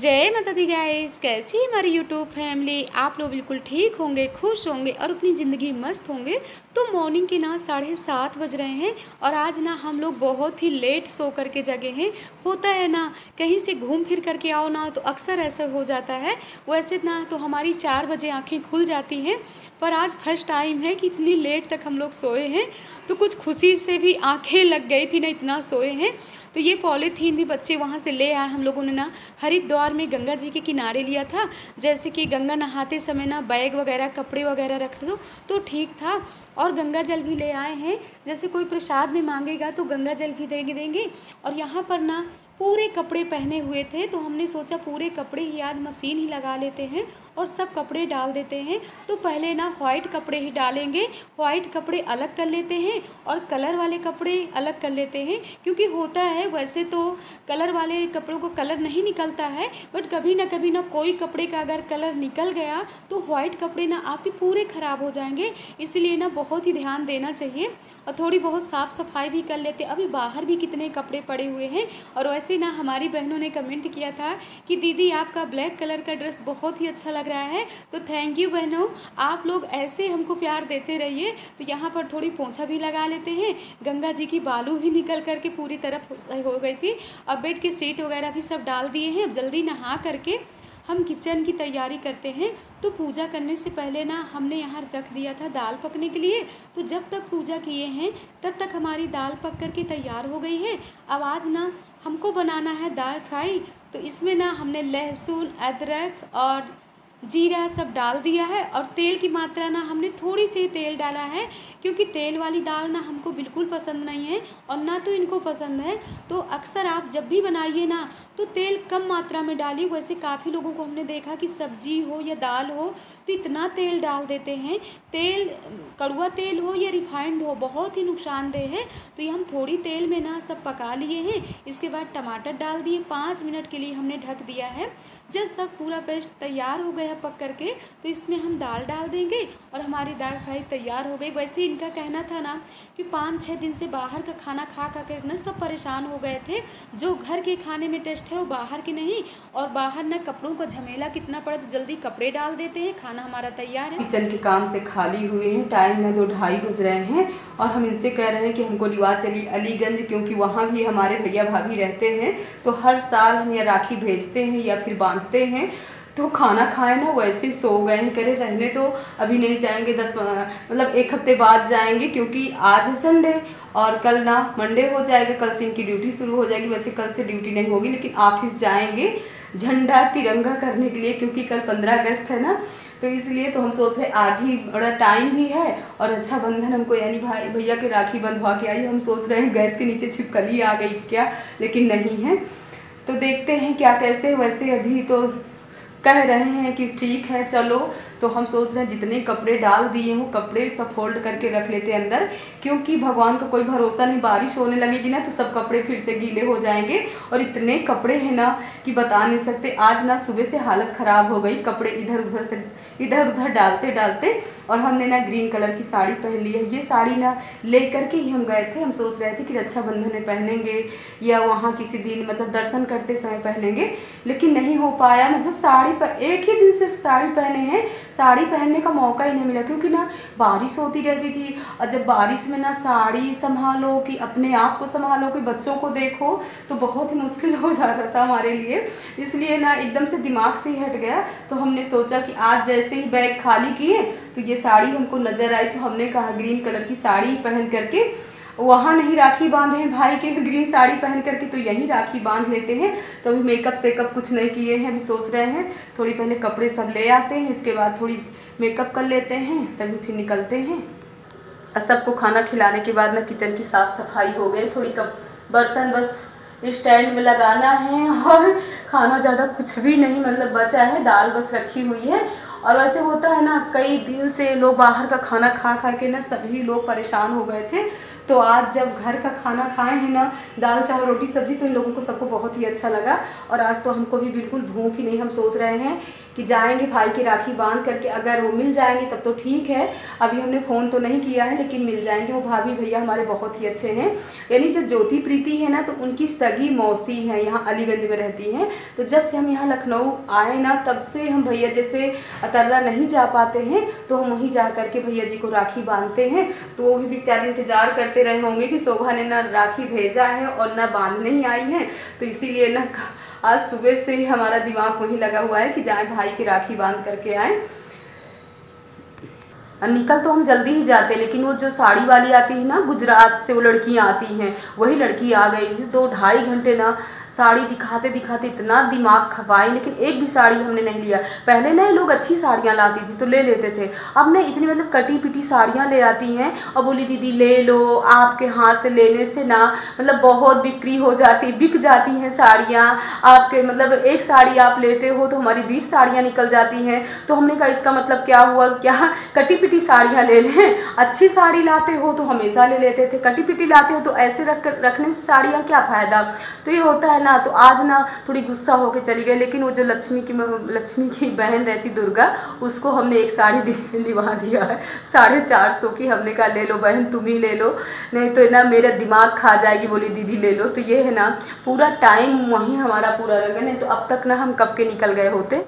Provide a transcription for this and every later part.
जय माता दी गाइस, कैसी है हमारी यूट्यूब फैमिली। आप लोग बिल्कुल ठीक होंगे, खुश होंगे और अपनी ज़िंदगी मस्त होंगे। तो मॉर्निंग के ना 7:30 बज रहे हैं और आज ना हम लोग बहुत ही लेट सो करके जगे हैं। होता है ना, कहीं से घूम फिर करके आओ ना तो अक्सर ऐसा हो जाता है। वैसे ना तो हमारी 4 बजे आँखें खुल जाती हैं, पर आज फर्स्ट टाइम है कि इतनी लेट तक हम लोग सोए हैं। तो कुछ खुशी से भी आँखें लग गई थी ना, इतना सोए हैं। तो ये पॉलीथीन भी बच्चे वहाँ से ले आए हम लोगों ने ना, हरिद्वार में गंगा जी के किनारे लिया था। जैसे कि गंगा नहाते समय ना बैग वगैरह कपड़े वगैरह रख दो तो ठीक था। और गंगा जल भी ले आए हैं, जैसे कोई प्रसाद में मांगेगा तो गंगा जल भी देंगे। और यहाँ पर ना पूरे कपड़े पहने हुए थे तो हमने सोचा पूरे कपड़े ही आज मशीन ही लगा लेते हैं और सब कपड़े डाल देते हैं। तो पहले ना वाइट कपड़े ही डालेंगे, वाइट कपड़े अलग कर लेते हैं और कलर वाले कपड़े अलग कर लेते हैं। क्योंकि होता है वैसे तो कलर वाले कपड़ों को कलर नहीं निकलता है, बट कभी ना कोई कपड़े का अगर कलर निकल गया तो वाइट कपड़े ना आपके पूरे ख़राब हो जाएंगे। इसलिए ना बहुत ही ध्यान देना चाहिए और थोड़ी बहुत साफ़ सफाई भी कर लेते। अभी बाहर भी कितने कपड़े पड़े हुए हैं। और वैसे ना हमारी बहनों ने कमेंट किया था कि दीदी आपका ब्लैक कलर का ड्रेस बहुत ही अच्छा लग रहा है। तो थैंक यू बहनों, आप लोग ऐसे हमको प्यार देते रहिए। तो यहाँ पर थोड़ी पोंछा भी लगा लेते हैं। गंगा जी की बालू भी निकल करके पूरी तरफ हो गई थी। अब बेड के सीट वगैरह भी सब डाल दिए हैं। अब जल्दी नहा करके हम किचन की तैयारी करते हैं। तो पूजा करने से पहले ना हमने यहाँ रख दिया था दाल पकने के लिए। तो जब तक पूजा किए हैं तब तक हमारी दाल पक करके तैयार हो गई है। अब आज ना हमको बनाना है दाल फ्राई। तो इसमें ना हमने लहसुन, अदरक और जीरा सब डाल दिया है। और तेल की मात्रा ना हमने थोड़ी सी तेल डाला है, क्योंकि तेल वाली दाल ना हमको बिल्कुल पसंद नहीं है और ना तो इनको पसंद है। तो अक्सर आप जब भी बनाइए ना तो तेल कम मात्रा में डालिए। वैसे काफ़ी लोगों को हमने देखा कि सब्जी हो या दाल हो तो इतना तेल डाल देते हैं। तेल कड़वा तेल हो या रिफाइंड हो बहुत ही नुकसानदेह है। तो ये हम थोड़ी तेल में ना सब पका लिए हैं। इसके बाद टमाटर डाल दिए, 5 मिनट के लिए हमने ढक दिया है। जब सब पूरा पेस्ट तैयार हो गया पक करके तो इसमें हम दाल डाल देंगे और हमारी दाल फ्राई तैयार हो गई। वैसे इनका कहना था ना कि 5-6 दिन से बाहर का खाना खा के ना सब परेशान हो गए थे। जो घर के खाने में टेस्ट है वो बाहर के नहीं। और बाहर ना कपड़ों का झमेला कितना पड़ा, तो जल्दी कपड़े डाल देते हैं, खाना हमारा तैयार है। किचन के काम से खाली हुए हैं, टाइम ना 2-2:30 बज रहे हैं और हम इनसे कह रहे हैं कि हमको लिवा चलिए अलीगंज, क्योंकि वहाँ भी हमारे भैया भाभी रहते हैं। तो हर साल हम या राखी भेजते हैं या फिर बांधते हैं। तो खाना खाए ना वैसे ही सो गए हैं, करे रहने तो अभी नहीं जाएंगे, 10 मतलब 1 हफ्ते बाद जाएंगे, क्योंकि आज है संडे और कल ना मंडे हो जाएगा। कल से इनकी ड्यूटी शुरू हो जाएगी। वैसे कल से ड्यूटी नहीं होगी, लेकिन ऑफिस जाएंगे झंडा तिरंगा करने के लिए, क्योंकि कल 15 अगस्त है ना। तो इसलिए तो हम सोच रहे आज ही बड़ा टाइम भी है और रक्षाबंधन हमको यानी भाई भैया के राखी बंधवा के आई। हम सोच रहे हैं गैस के नीचे छिपकली आ गई क्या, लेकिन नहीं है। तो देखते हैं क्या कैसे। वैसे अभी तो कह रहे हैं कि ठीक है चलो। तो हम सोच रहे हैं जितने कपड़े डाल दिए हों कपड़े सब फोल्ड करके रख लेते हैं अंदर, क्योंकि भगवान का कोई भरोसा नहीं, बारिश होने लगेगी ना तो सब कपड़े फिर से गीले हो जाएंगे। और इतने कपड़े हैं ना कि बता नहीं सकते। आज ना सुबह से हालत ख़राब हो गई, कपड़े इधर उधर डालते डालते। और हमने ना ग्रीन कलर की साड़ी पहन ली है। ये साड़ी ना ले करके ही हम गए थे। हम सोच रहे थे कि रक्षाबंधन में पहनेंगे या वहाँ किसी दिन मतलब दर्शन करते समय पहनेंगे, लेकिन नहीं हो पाया। मतलब साड़ी एक ही दिन सिर्फ साड़ी पहने हैं, साड़ी पहनने का मौका ही नहीं मिला, क्योंकि ना बारिश होती रहती थी। और जब बारिश में ना साड़ी संभालो कि अपने आप को संभालो कि बच्चों को देखो, तो बहुत ही मुश्किल हो जाता था हमारे लिए। इसलिए ना एकदम से दिमाग से ही हट गया। तो हमने सोचा कि आज जैसे ही बैग खाली किए तो ये साड़ी हमको नज़र आई, तो हमने कहा ग्रीन कलर की साड़ी पहन करके, वहाँ नहीं राखी बांधे हैं भाई के ग्रीन साड़ी पहन करके, तो यहीं राखी बांध लेते हैं। तो अभी मेकअप सेकअप कुछ नहीं किए हैं। अभी सोच रहे हैं थोड़ी पहले कपड़े सब ले आते हैं, इसके बाद थोड़ी मेकअप कर लेते हैं, तभी फिर निकलते हैं। और सबको खाना खिलाने के बाद ना किचन की साफ़ सफाई हो गई। थोड़ी बर्तन बस स्टैंड में लगाना है और खाना ज़्यादा कुछ भी नहीं मतलब बचा है। दाल बस रखी हुई है और वैसे होता है ना, कई दिन से लोग बाहर का खाना खा खा के ना सभी लोग परेशान हो गए थे। तो आज जब घर का खाना खाए हैं ना, दाल चावल रोटी सब्जी, तो इन लोगों को सबको बहुत ही अच्छा लगा। और आज तो हमको भी बिल्कुल भूख ही नहीं। हम सोच रहे हैं कि जाएंगे भाई की राखी बांध करके, अगर वो मिल जाएंगे तब तो ठीक है। अभी हमने फ़ोन तो नहीं किया है, लेकिन मिल जाएंगे। वो भाभी भैया हमारे बहुत ही अच्छे हैं। यानी जो ज्योति प्रीति है ना, तो उनकी सगी मौसी हैं, यहाँ अलीगंज में रहती हैं। तो जब से हम यहाँ लखनऊ आए ना, तब से हम भैया जैसे अतर्रा नहीं जा पाते हैं, तो हम वहीं जा करके भैया जी को राखी बांधते हैं। तो वो भी बेचारे इंतज़ार करते रहे होंगे कि शोभा ने ना राखी भेजा है और ना बांधने ही आई है। तो इसीलिए ना आज सुबह से ही हमारा दिमाग वहीं लगा हुआ है कि जाए भाई की राखी बांध करके आए। निकल तो हम जल्दी ही जाते, लेकिन वो जो साड़ी वाली आती है ना, गुजरात से वो लड़कियाँ आती हैं, वही लड़की आ गई थी। 2-2.5 घंटे ना साड़ी दिखाते दिखाते इतना दिमाग खपाई, लेकिन एक भी साड़ी हमने नहीं लिया। पहले ना ये लोग अच्छी साड़ियाँ लाती थी तो ले लेते थे, अब ना इतनी मतलब कटी पिटी साड़ियाँ ले आती हैं और बोली दीदी ले लो, आपके हाथ से लेने से ना मतलब बहुत बिक्री हो जाती, बिक जाती हैं साड़ियाँ आपके, मतलब एक साड़ी आप लेते हो तो हमारी 20 साड़ियाँ निकल जाती हैं। तो हमने कहा इसका मतलब क्या हुआ, क्या कटी पिटी साड़ियाँ ले लें? अच्छी साड़ी लाते हो तो हमेशा ले लेते थे, कटी पिटी लाते हो तो ऐसे रखने से साड़ियाँ क्या फ़ायदा। तो ये होता है ना। तो आज ना थोड़ी गुस्सा होके चली गई, लेकिन वो जो लक्ष्मी की बहन रहती दुर्गा, उसको हमने एक साड़ी लिवा दिया है 450 की। हमने कहा ले लो बहन, तुम ही ले लो, नहीं तो ना मेरा दिमाग खा जाएगी। बोली दीदी ले लो। तो ये है ना, पूरा टाइम वहीं हमारा पूरा लगा, नहीं तो अब तक ना हम कब के निकल गए होते।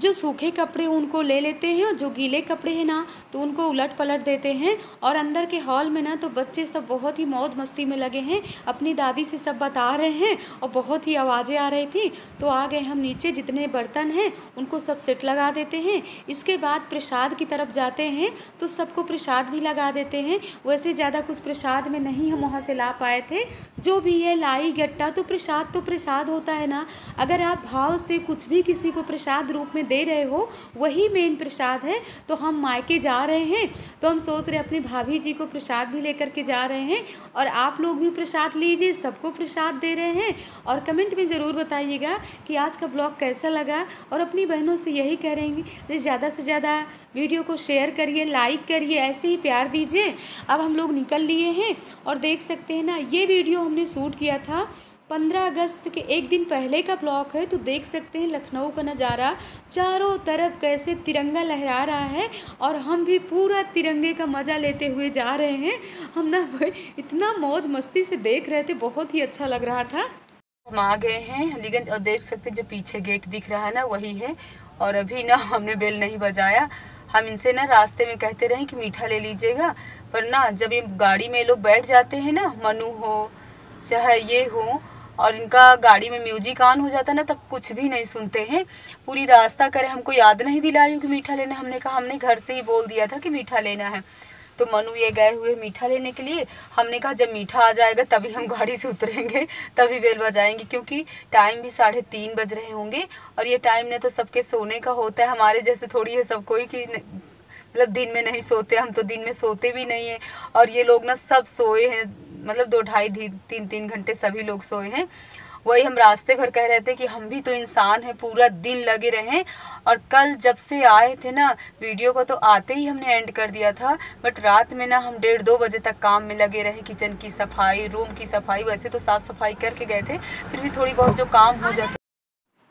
जो सूखे कपड़े उनको ले लेते हैं और जो गीले कपड़े हैं ना, तो उनको उलट पलट देते हैं। और अंदर के हॉल में ना तो बच्चे सब बहुत ही मौज मस्ती में लगे हैं, अपनी दादी से सब बता रहे हैं और बहुत ही आवाज़ें आ रही थी। तो आ गए हम नीचे, जितने बर्तन हैं उनको सब सेट लगा देते हैं। इसके बाद प्रसाद की तरफ जाते हैं तो सबको प्रसाद भी लगा देते हैं। वैसे ज़्यादा कुछ प्रसाद में नहीं हम वहाँ से ला पाए थे, जो भी है लाई गट्टा। तो प्रसाद होता है ना, अगर आप भाव से कुछ भी किसी को प्रसाद रूप में दे रहे हो, वही मेन प्रसाद है। तो हम मायके जा रहे हैं, तो हम सोच रहे अपनी भाभी जी को प्रसाद भी लेकर के जा रहे हैं, और आप लोग भी प्रसाद लीजिए, सबको प्रसाद दे रहे हैं। और कमेंट में ज़रूर बताइएगा कि आज का ब्लॉग कैसा लगा। और अपनी बहनों से यही करेंगे, ज़्यादा से ज़्यादा वीडियो को शेयर करिए, लाइक करिए, ऐसे ही प्यार दीजिए। अब हम लोग निकल लिए हैं और देख सकते हैं ना, ये वीडियो हमने शूट किया था 15 अगस्त के एक दिन पहले का ब्लॉग है। तो देख सकते हैं लखनऊ का नज़ारा, चारों तरफ कैसे तिरंगा लहरा रहा है, और हम भी पूरा तिरंगे का मज़ा लेते हुए जा रहे हैं। हम ना इतना मौज मस्ती से देख रहे थे, बहुत ही अच्छा लग रहा था। हम आ गए हैं अलीगंज, और देख सकते हैं जो पीछे गेट दिख रहा है ना, वही है। और अभी ना हमने बेल नहीं बजाया। हम इनसे ना रास्ते में कहते रहे कि मीठा ले लीजिएगा, पर ना जब ये गाड़ी में लोग बैठ जाते हैं ना, मनु हो चाहे ये हो, और इनका गाड़ी में म्यूजिक ऑन हो जाता है ना, तब कुछ भी नहीं सुनते हैं। पूरी रास्ता करे हमको याद नहीं दिलाई कि मीठा लेना। हमने कहा, हमने घर से ही बोल दिया था कि मीठा लेना है। तो मनु ये गए हुए मीठा लेने के लिए। हमने कहा जब मीठा आ जाएगा तभी हम गाड़ी से उतरेंगे, तभी बेल बजाएंगे, क्योंकि टाइम भी 3:30 बज रहे होंगे। और ये टाइम ने तो सबके सोने का होता है, हमारे जैसे थोड़ी है सब कोई कि मतलब दिन में नहीं सोते। हम तो दिन में सोते भी नहीं हैं, और ये लोग ना सब सोए हैं, मतलब 2-2.5-3 घंटे सभी लोग सोए हैं। वही हम रास्ते भर कह रहे थे कि हम भी तो इंसान हैं, पूरा दिन लगे रहें। और कल जब से आए थे ना, वीडियो को तो आते ही हमने एंड कर दिया था, बट रात में ना हम 1:30-2 बजे तक काम में लगे रहे। किचन की सफाई, रूम की सफाई, वैसे तो साफ़ सफाई करके गए थे, फिर भी थोड़ी बहुत जो काम हो जाता।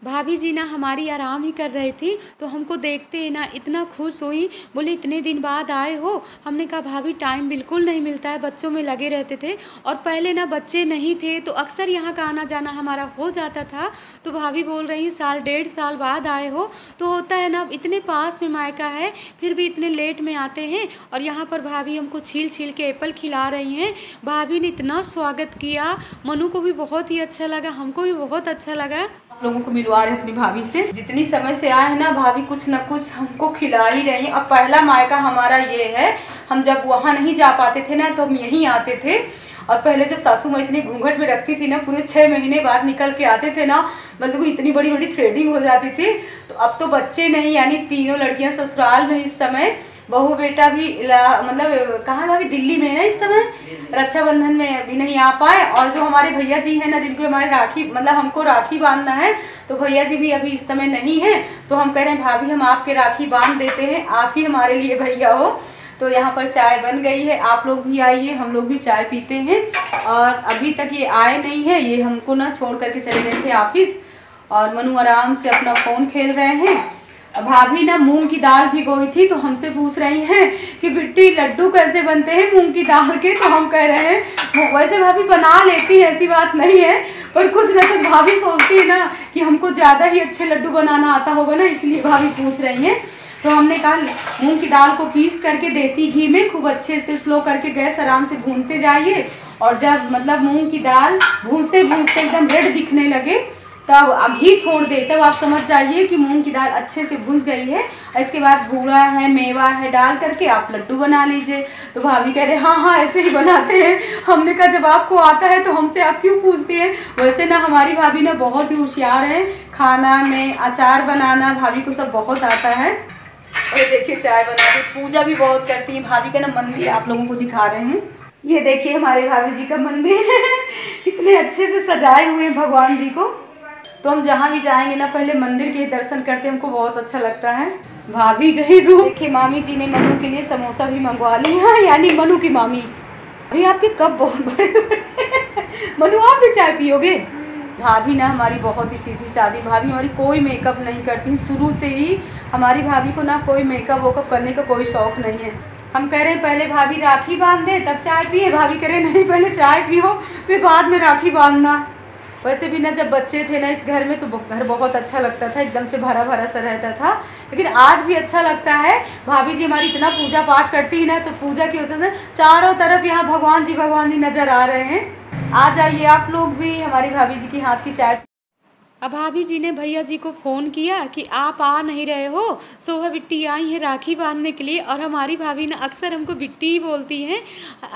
भाभी जी ना हमारी आराम ही कर रही थी, तो हमको देखते ही ना इतना खुश हुई, बोले इतने दिन बाद आए हो। हमने कहा भाभी टाइम बिल्कुल नहीं मिलता है, बच्चों में लगे रहते थे, और पहले ना बच्चे नहीं थे तो अक्सर यहाँ का आना जाना हमारा हो जाता था। तो भाभी बोल रही 1.5 साल बाद आए हो, तो होता है ना, इतने पास में मायका है फिर भी इतने लेट में आते हैं। और यहाँ पर भाभी हमको छील छील के एप्पल खिला रही हैं। भाभी ने इतना स्वागत किया, मनु को भी बहुत ही अच्छा लगा, हमको भी बहुत अच्छा लगा। लोगों को मिलवा रहे हैं अपनी भाभी से। जितनी समय से आए हैं ना, भाभी कुछ न कुछ हमको खिला ही रही हैं। अब पहला मायका हमारा ये है, हम जब वहाँ नहीं जा पाते थे ना, तो हम यहीं आते थे, और पहले जब सासू माँ इतने घूंघट में रखती थी ना, पूरे 6 महीने बाद निकल के आते थे ना, मतलब इतनी बड़ी बड़ी थ्रेडिंग हो जाती थी। तो अब तो बच्चे नहीं, यानी तीनों लड़कियां ससुराल में इस समय, बहू बेटा भी मतलब कहाँ भाभी, दिल्ली में है ना इस समय, रक्षाबंधन में अभी नहीं आ पाए। और जो हमारे भैया जी हैं ना, जिनको हमारे राखी मतलब हमको राखी बांधना है, तो भैया जी भी अभी इस समय नहीं है। तो हम कह रहे हैं भाभी हम आपके राखी बांध देते हैं, आप ही हमारे लिए भैया हो। तो यहाँ पर चाय बन गई है, आप लोग भी आइए, हम लोग भी चाय पीते हैं। और अभी तक ये आए नहीं है, ये हमको ना छोड़ करके चले गए थे ऑफिस, और मनु आराम से अपना फ़ोन खेल रहे हैं। भाभी ना मूंग की दाल भिगोई थी, तो हमसे पूछ रही हैं कि बिट्टी लड्डू कैसे बनते हैं मूंग की दाल के। तो हम कह रहे हैं वैसे भाभी बना लेती है, ऐसी बात नहीं है, पर कुछ ना कुछ भाभी सोचती है ना कि हमको ज़्यादा ही अच्छे लड्डू बनाना आता होगा ना, इसलिए भाभी पूछ रही हैं। तो हमने कहा मूंग की दाल को पीस करके देसी घी में खूब अच्छे से स्लो करके गैस आराम से भूनते जाइए, और जब मतलब मूंग की दाल भूनते भूनते एकदम रेड दिखने लगे, तब घी छोड़ दे, तब आप समझ जाइए कि मूंग की दाल अच्छे से भुज गई है। इसके बाद भूरा है, मेवा है, डाल करके आप लड्डू बना लीजिए। तो भाभी कह रहे हाँ हाँ ऐसे ही बनाते हैं। हमने कहा जब आपको आता है तो हमसे आप क्यों पूछते हैं। वैसे ना हमारी भाभी ना बहुत ही होशियार है, खाना में अचार बनाना भाभी को सब बहुत आता है। और देखिए चाय बनाती, पूजा भी बहुत करती है। भाभी का ना मंदिर आप लोगों को दिखा रहे हैं, ये देखिए हमारे भाभी जी का मंदिर कितने अच्छे से सजाए हुए हैं भगवान जी को। तो हम जहाँ भी जाएंगे ना पहले मंदिर के दर्शन करते, हमको बहुत अच्छा लगता है। भाभी गई रूम। देखिए मामी जी ने मनु के लिए समोसा भी मंगवा लिया, यानी मनु की मामी। अभी आपके कप बहुत बड़े बड़े मनु आप भी चाय पियोगे। भाभी ना हमारी बहुत ही सीधी सादी भाभी, हमारी कोई मेकअप नहीं करती, शुरू से ही हमारी भाभी को ना कोई मेकअप वोकअप करने का कोई शौक नहीं है। हम कह रहे हैं पहले भाभी राखी बांध दे तब चाय पिए, भाभी कह रहे नहीं पहले चाय पियो फिर बाद में राखी बांधना। वैसे भी ना जब बच्चे थे ना इस घर में, तो घर बहुत अच्छा लगता था, एकदम से भरा भरा सा रहता था, लेकिन आज भी अच्छा लगता है। भाभी जी हमारी इतना पूजा पाठ करती है ना, तो पूजा की वजह से चारों तरफ यहाँ भगवान जी नज़र आ रहे हैं। आ जाइए आप लोग भी हमारी भाभी जी की हाथ की चाय। अब भाभी जी ने भैया जी को फ़ोन किया कि आप आ नहीं रहे हो, शोभा बिट्टी आई है राखी बांधने के लिए। और हमारी भाभी ना अक्सर हमको बिट्टी ही बोलती हैं,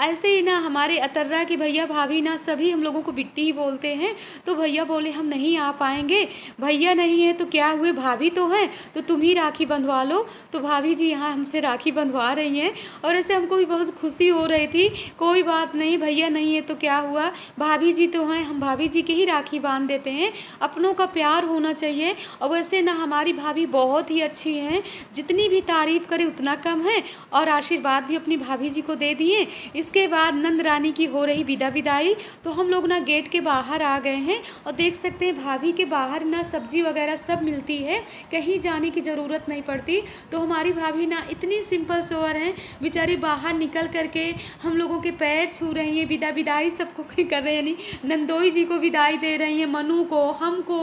ऐसे ही ना हमारे अतर्रा की भैया भाभी ना सभी हम लोगों को बिट्टी ही बोलते हैं। तो भैया बोले हम नहीं आ पाएंगे, भैया नहीं है तो क्या हुए, भाभी तो हैं, तो तुम ही राखी बंधवा लो। तो भाभी जी यहाँ हमसे राखी बंधवा रही हैं, और ऐसे हमको भी बहुत खुशी हो रही थी। कोई बात नहीं, भैया नहीं है तो क्या हुआ, भाभी जी तो हैं, हम भाभी जी के ही राखी बांध देते हैं। अपनों का प्यार होना चाहिए। और वैसे ना हमारी भाभी बहुत ही अच्छी हैं, जितनी भी तारीफ़ करे उतना कम है। और आशीर्वाद भी अपनी भाभी जी को दे दिए। इसके बाद नंद रानी की हो रही विदाई, तो हम लोग ना गेट के बाहर आ गए हैं, और देख सकते हैं भाभी के बाहर ना सब्जी वगैरह सब मिलती है, कहीं जाने की ज़रूरत नहीं पड़ती। तो हमारी भाभी ना इतनी सिंपल सोअर हैं, बेचारी बाहर निकल करके हम लोगों के पैर छू रही हैं, विदाई सबको कर रहे हैं, यानी नंदोई जी को विदाई दे रही हैं, मनु को, हमको,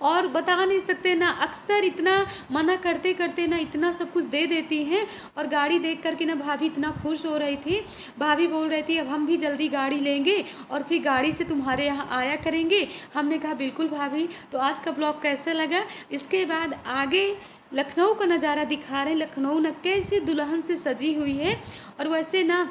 और बता नहीं सकते ना, अक्सर इतना मना करते करते ना इतना सब कुछ दे देती हैं। और गाड़ी देख करके ना भाभी इतना खुश हो रही थी। भाभी बोल रही थी अब हम भी जल्दी गाड़ी लेंगे और फिर गाड़ी से तुम्हारे यहाँ आया करेंगे। हमने कहा बिल्कुल भाभी। तो आज का ब्लॉग कैसा लगा, इसके बाद आगे लखनऊ का नज़ारा दिखा रहे हैं। लखनऊ न कैसे दुल्हन से सजी हुई है। और वैसे ना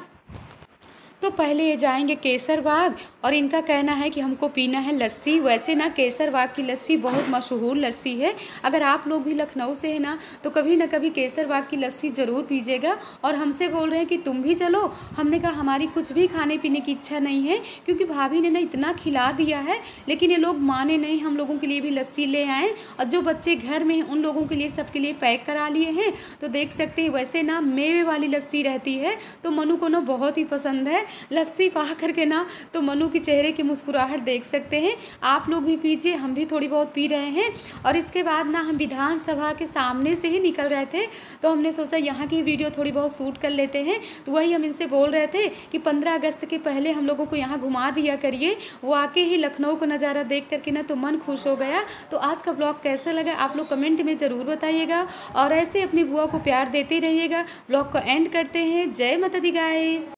तो पहले ये जाएंगे केसर बाग, और इनका कहना है कि हमको पीना है लस्सी। वैसे ना केसर बाग की लस्सी बहुत मशहूर लस्सी है। अगर आप लोग भी लखनऊ से है ना, तो कभी ना कभी केसर बाग की लस्सी ज़रूर पीजिएगा। और हमसे बोल रहे हैं कि तुम भी चलो। हमने कहा हमारी कुछ भी खाने पीने की इच्छा नहीं है, क्योंकि भाभी ने ना इतना खिला दिया है, लेकिन ये लोग माने नहीं। हम लोगों के लिए भी लस्सी ले आए, और जो बच्चे घर में हैं उन लोगों के लिए सबके लिए पैक करा लिए हैं। तो देख सकते हैं वैसे ना मेवे वाली लस्सी रहती है, तो मनु को ना बहुत ही पसंद है लस्सी पा करके ना। तो मनु की चेहरे की मुस्कुराहट देख सकते हैं। आप लोग भी पीजिए, हम भी थोड़ी बहुत पी रहे हैं। और इसके बाद ना हम विधानसभा के सामने से ही निकल रहे थे, तो हमने सोचा यहाँ की वीडियो थोड़ी बहुत शूट कर लेते हैं। तो वही हम इनसे बोल रहे थे कि 15 अगस्त के पहले हम लोगों को यहाँ घुमा दिया करिए। वो आके ही लखनऊ का नज़ारा देख करके ना तो मन खुश हो गया। तो आज का ब्लॉग कैसा लगा आप लोग कमेंट में ज़रूर बताइएगा, और ऐसे अपनी बुआ को प्यार देते रहिएगा। ब्लॉग को एंड करते हैं। जय माता दी गाइस।